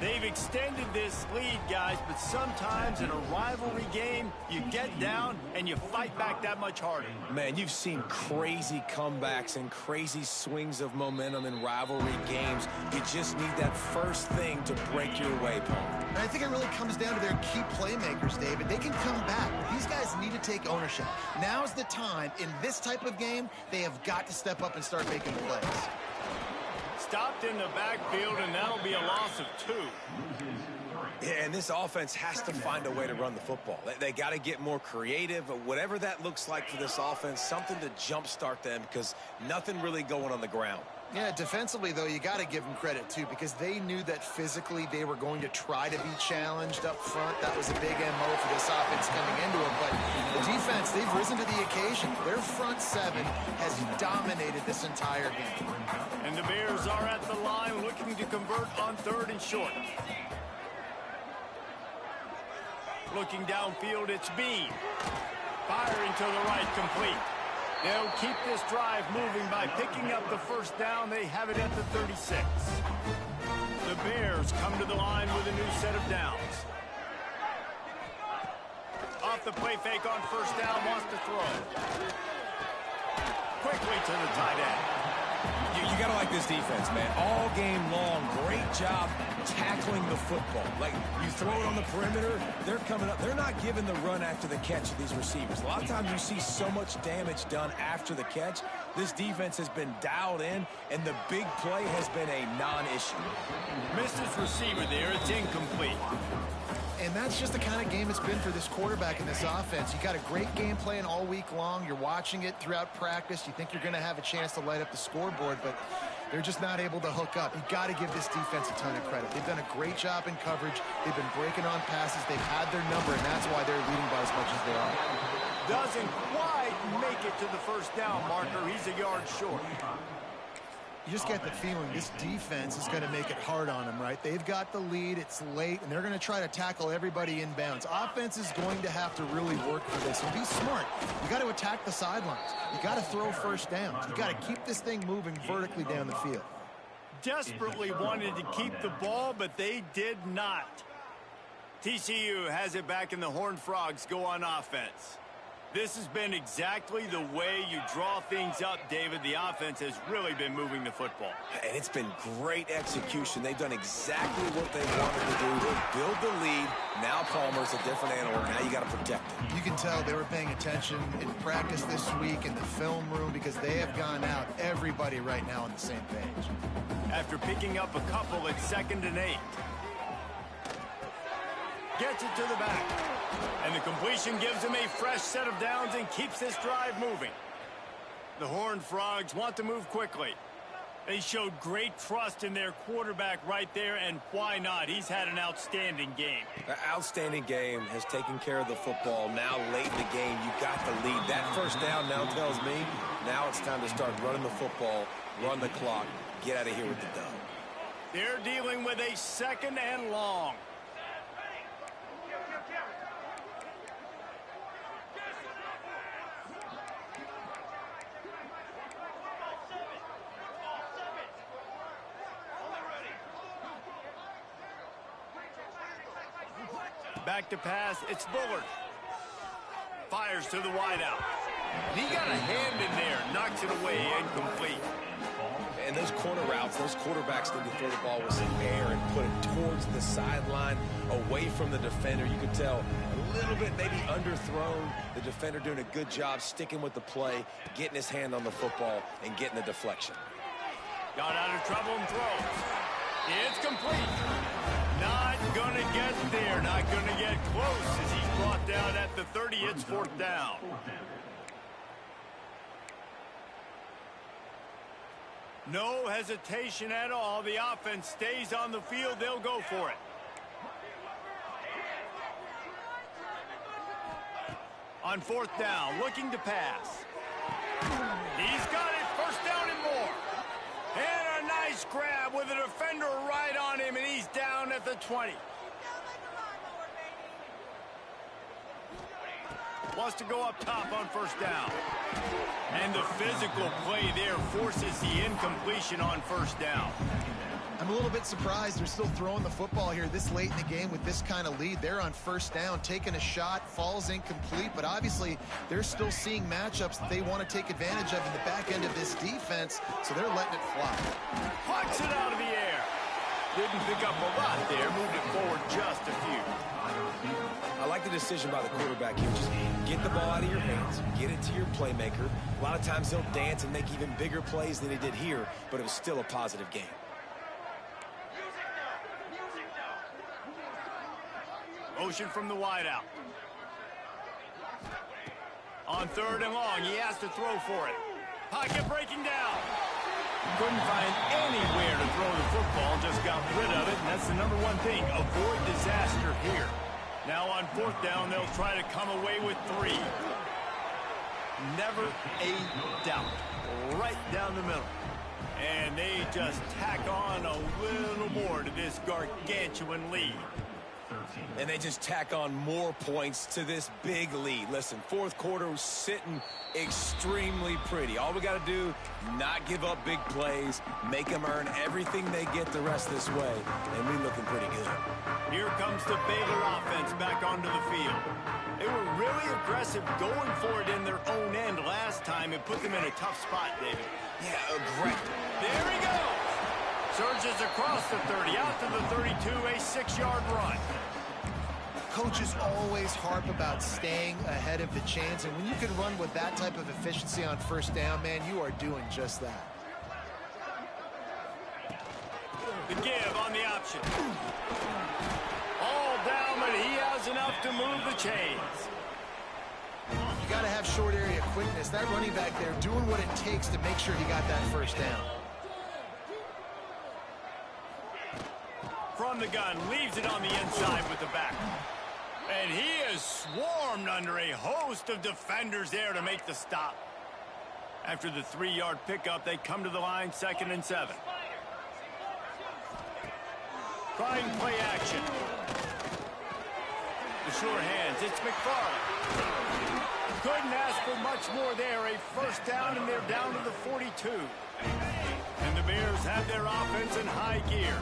They've extended this lead, guys, but sometimes in a rivalry game, you get down and you fight back that much harder. Man, you've seen crazy comebacks and crazy swings of momentum in rivalry games. You just need that first thing to break your way, Paul. And I think it really comes down to their key playmakers, David. They can come back, but these guys need to take ownership. Now's the time. In this type of game, they have got to step up and start making plays. Stopped in the backfield, and that'll be a loss of 2. Yeah, and this offense has to find a way to run the football. They got to get more creative, whatever that looks like for this offense, something to jumpstart them because nothing really going on the ground. Yeah, defensively, though, you got to give them credit, too, because they knew that physically they were going to try to be challenged up front. That was a big MO for this offense coming into it. But the defense, they've risen to the occasion. Their front 7 has dominated this entire game. And the Bears are at the line looking to convert on 3rd and short. Looking downfield, it's Bean. Firing to the right, complete. They'll keep this drive moving by picking up the 1st down. They have it at the 36. The Bears come to the line with a new set of downs. Off the play fake on 1st down, wants to throw. Quickly to the tight end. You got to like this defense, man. All game long, great job tackling the football. Like, you throw it on the perimeter, they're coming up. They're not giving the run after the catch to these receivers. A lot of times you see so much damage done after the catch. This defense has been dialed in, and the big play has been a non-issue. Missed his receiver there. It's incomplete. And that's just the kind of game it's been for this quarterback in this offense. You got a great game plan all week long. You're watching it throughout practice. You think you're going to have a chance to light up the scoreboard, but they're just not able to hook up. You got to give this defense a ton of credit. They've done a great job in coverage. They've been breaking on passes. They've had their number, and that's why they're leading by as much as they are. Doesn't quite make it to the 1st down marker. He's a yard short. You just get the feeling this defense is going to make it hard on them, right? They've got the lead. It's late, and they're going to try to tackle everybody inbounds. Offense is going to have to really work for this and be smart. You got to attack the sidelines. You got to throw 1st downs. You got to keep this thing moving vertically down the field. Desperately wanted to keep the ball, but they did not. TCU has it back, and the Horned Frogs go on offense. This has been exactly the way you draw things up, David. The offense has really been moving the football. And it's been great execution. They've done exactly what they wanted to do. Build the lead. Now Palmer's a different animal. Now you got to protect it. You can tell they were paying attention in practice this week in the film room because they have gone out, everybody right now on the same page. After picking up a couple at 2nd and 8. Gets it to the back. And the completion gives him a fresh set of downs and keeps this drive moving. The Horned Frogs want to move quickly. They showed great trust in their quarterback right there, and why not? He's had an outstanding game. An outstanding game, has taken care of the football. Now late in the game, you got the lead. That first down now tells me now it's time to start running the football, run the clock, get out of here with the dub. They're dealing with a 2nd and long. Back to pass, it's Bullard. Fires to the wideout. He got a hand in there, knocks it away, incomplete. And those corner routes, those quarterbacks need to throw the ball with some air and put it towards the sideline, away from the defender. You could tell a little bit maybe underthrown. The defender doing a good job sticking with the play, getting his hand on the football, and getting the deflection. Got out of trouble and throws. It's complete. Not going to get there. Not going to get close as he's brought down at the 30. It's 4th down. No hesitation at all. The offense stays on the field. They'll go for it. On 4th down, looking to pass. He's got it. 1st down and more. And a nice grab with a defender right on him, and he's down at the 20. Wants to go up top on 1st down. And the physical play there forces the incompletion on 1st down. I'm a little bit surprised they're still throwing the football here this late in the game with this kind of lead. They're on 1st down, taking a shot, falls incomplete, but obviously they're still seeing matchups that they want to take advantage of in the back end of this defense, so they're letting it fly. Plucks it out of the air. Didn't pick up a lot there, moved it forward just a few. I like the decision by the quarterback here. Just get the ball out of your hands, get it to your playmaker. A lot of times they'll dance and make even bigger plays than they did here, but it was still a positive game. Motion from the wideout. On 3rd and long, he has to throw for it. Pocket breaking down. Couldn't find anywhere to throw the football, just got rid of it, and that's the #1 thing. Avoid disaster here. Now on 4th down, they'll try to come away with 3. Never a doubt. Right down the middle. And they just tack on a little more to this gargantuan lead. And they just tack on more points to this big lead. Listen, 4th quarter was sitting extremely pretty. All we got to do, not give up big plays, make them earn everything they get the rest of this way, and we looking pretty good. Here comes the Baylor offense back onto the field. They were really aggressive going for it in their own end last time. It put them in a tough spot, David. Yeah, great. There he goes. Surges across the 30, out to the 32, a 6-yard run. Coaches always harp about staying ahead of the chains, and when you can run with that type of efficiency on 1st down, man, you are doing just that. The give on the option. All down, but he has enough to move the chains. You got to have short area quickness. That running back there doing what it takes to make sure he got that 1st down. From the gun, leaves it on the inside with the back. And he is swarmed under a host of defenders there to make the stop. After the 3-yard pickup, they come to the line, 2nd and 7. Trying play action. The sure hands, it's McFarland. Couldn't ask for much more there. A 1st down, and they're down to the 42. And the Bears have their offense in high gear.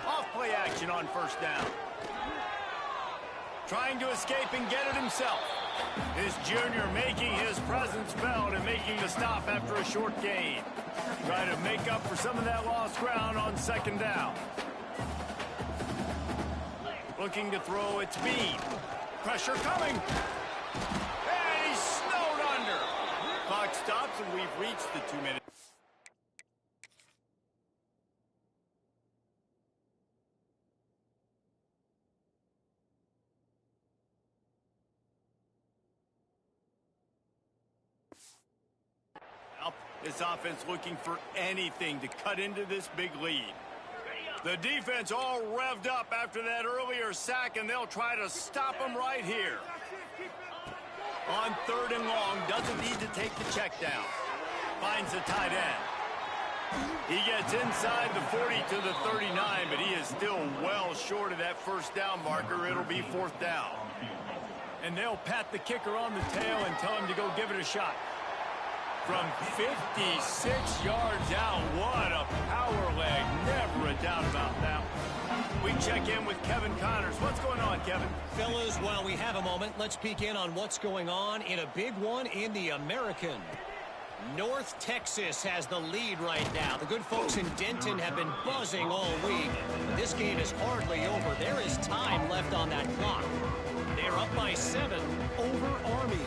Off play action on 1st down. Trying to escape and get it himself. This junior making his presence felt and making the stop after a short gain. Trying to make up for some of that lost ground on second down. Looking to throw its beam. Pressure coming. And he's snowed under. Clock stops and we've reached the 2 minutes. This offense looking for anything to cut into this big lead. The defense all revved up after that earlier sack, and they'll try to stop them right here. On 3rd and long, doesn't need to take the check down. Finds the tight end. He gets inside the 40 to the 39, but he is still well short of that first down marker. It'll be 4th down. And they'll pat the kicker on the tail and tell him to go give it a shot. From 56 yards out, what a power leg. Never a doubt about that. We check in with Kevin Connors. What's going on, Kevin? Fellas, while we have a moment, let's peek in on what's going on in a big one in the American. North Texas has the lead right now. The good folks in Denton have been buzzing all week. This game is hardly over. There is time left on that clock. They're up by 7 over Army.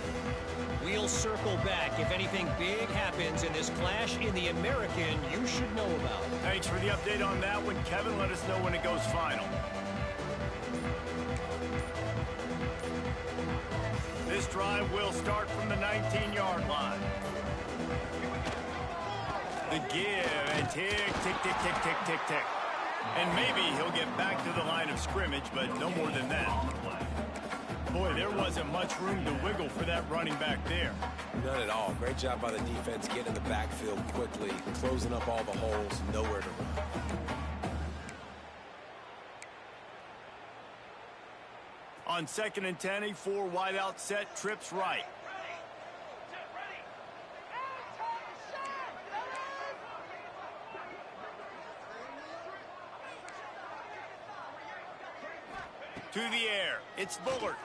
We'll circle back if anything big happens in this clash in the American you should know about. Thanks for the update on that one, Kevin. Let us know when it goes final. This drive will start from the 19-yard line. The give and tick, tick, tick, tick, tick, tick, tick. And maybe he'll get back to the line of scrimmage, but no more than that. Boy, there wasn't much room to wiggle for that running back there. None at all. Great job by the defense getting in the backfield quickly, closing up all the holes, nowhere to run. On 2nd and 10, a 4 wide out set, trips right. To the air, it's Bullard.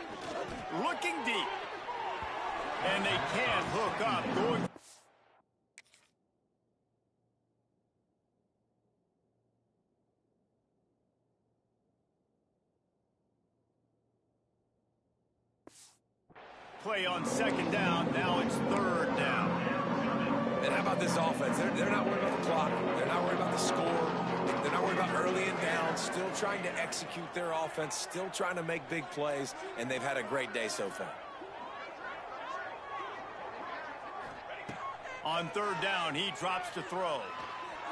Looking deep. And they can't hook up. Going. Play on 2nd down. Now it's 3rd down. And how about this offense? They're not worried about the clock. They're not worried about the score. They're not worried about early and down. Still trying to execute their offense. Still trying to make big plays. And they've had a great day so far. On 3rd down, he drops to throw.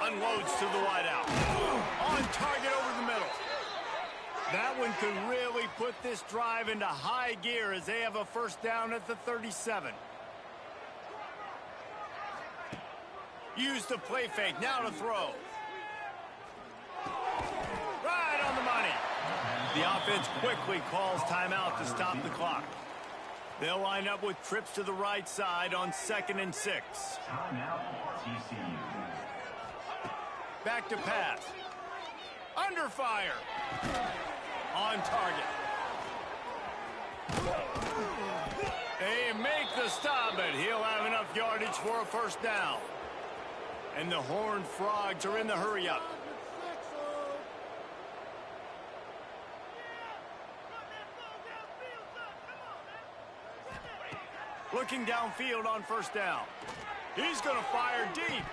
Unloads to the wideout. On target over the middle. That one could really put this drive into high gear as they have a 1st down at the 37. Use the play fake. Now to throw. Right on the money. The offense quickly calls timeout to stop the clock. They'll line up with trips to the right side on 2nd and 6. Timeout, TCU. Back to pass. Under fire. On target. They make the stop, but he'll have enough yardage for a 1st down. And the Horned Frogs are in the hurry-up. Looking downfield on 1st down. He's going to fire deep.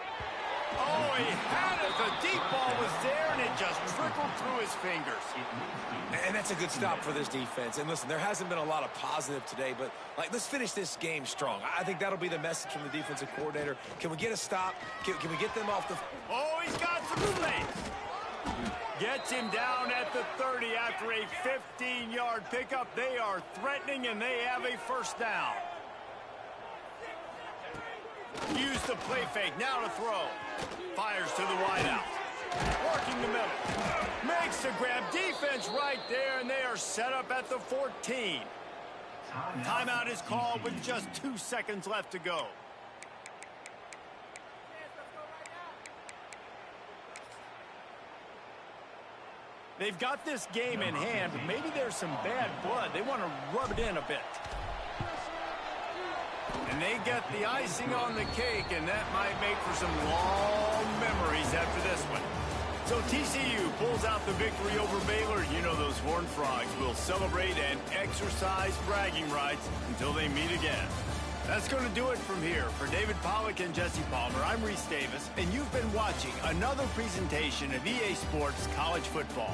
Oh, he had it. The deep ball was there, and it just trickled through his fingers. And that's a good stop for this defense. And listen, there hasn't been a lot of positive today, but let's finish this game strong. I think that'll be the message from the defensive coordinator. Can we get a stop? Can we get them off the... Oh, he's got some space. Gets him down at the 30 after a 15-yard pickup. They are threatening, and they have a 1st down. Use the play fake. Now to throw. Fires to the wideout. Working the middle. Makes the grab. Defense right there, and they are set up at the 14. Timeout is called with just 2 seconds left to go. They've got this game in hand, but maybe there's some bad blood. They want to rub it in a bit. And they get the icing on the cake, and that might make for some long memories after this one. So TCU pulls out the victory over Baylor. You know those Horned Frogs will celebrate and exercise bragging rights until they meet again. That's going to do it from here. For David Pollack and Jesse Palmer, I'm Reese Davis, and you've been watching another presentation of EA Sports College Football.